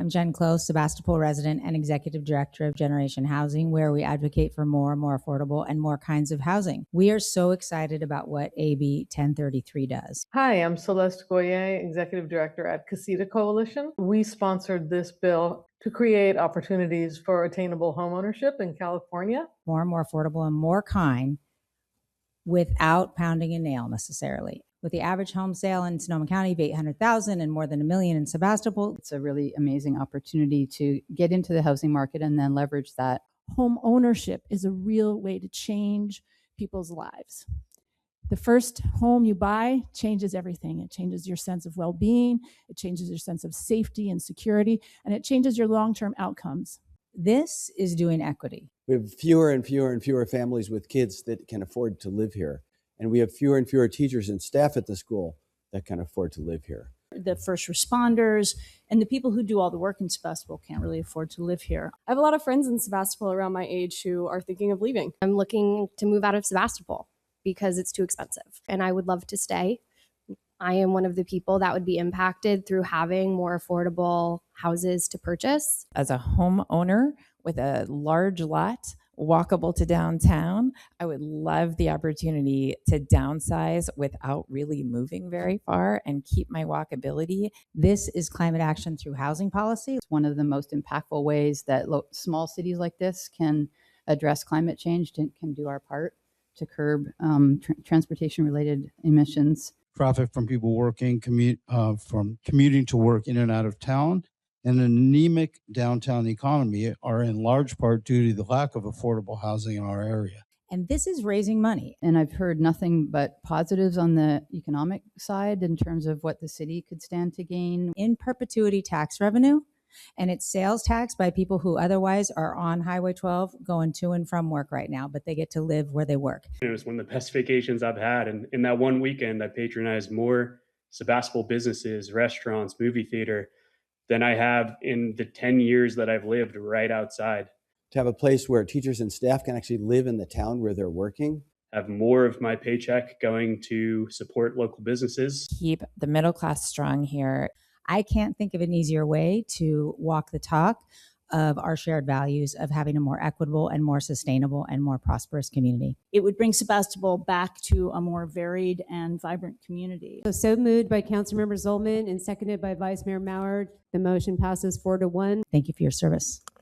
I'm Jen Close, Sebastopol resident and Executive Director of Generation Housing, where we advocate for more affordable, and more kinds of housing. We are so excited about what AB 1033 does. Hi, I'm Celeste Goyer, Executive Director at Casita Coalition. We sponsored this bill to create opportunities for attainable homeownership in California. More affordable, and more kind without pounding a nail necessarily. With the average home sale in Sonoma County of $800,000 and more than $1 million in Sebastopol, it's a really amazing opportunity to get into the housing market and then leverage that. Home ownership is a real way to change people's lives. The first home you buy changes everything. It changes your sense of well-being, it changes your sense of safety and security, and it changes your long-term outcomes. This is doing equity. We have fewer and fewer families with kids that can afford to live here. And we have fewer and fewer teachers and staff at the school that can afford to live here. The first responders and the people who do all the work in Sebastopol can't really afford to live here. I have a lot of friends in Sebastopol around my age who are thinking of leaving. I'm looking to move out of Sebastopol because it's too expensive, and I would love to stay. I am one of the people that would be impacted through having more affordable houses to purchase. As a homeowner with a large lot, walkable to downtown, I would love the opportunity to downsize without really moving very far and keep my walkability. This is climate action through housing policy. It's one of the most impactful ways that small cities like this can address climate change, can do our part to curb transportation-related emissions. Traffic from people working, from commuting to work in and out of town, and an anemic downtown economy are in large part due to the lack of affordable housing in our area. And this is raising money. And I've heard nothing but positives on the economic side in terms of what the city could stand to gain. In perpetuity tax revenue, and it's sales tax by people who otherwise are on Highway 12 going to and from work right now, but they get to live where they work. It was one of the best vacations I've had. And in that one weekend, I patronized more Sebastopol businesses, restaurants, movie theater than I have in the 10 years that I've lived right outside. To have a place where teachers and staff can actually live in the town where they're working. Have more of my paycheck going to support local businesses. Keep the middle class strong here. I can't think of an easier way to walk the talk of our shared values of having a more equitable and more sustainable and more prosperous community. It would bring Sebastopol back to a more varied and vibrant community. So moved by Councilmember Zolman and seconded by Vice Mayor Maurer. The motion passes 4-1. Thank you for your service.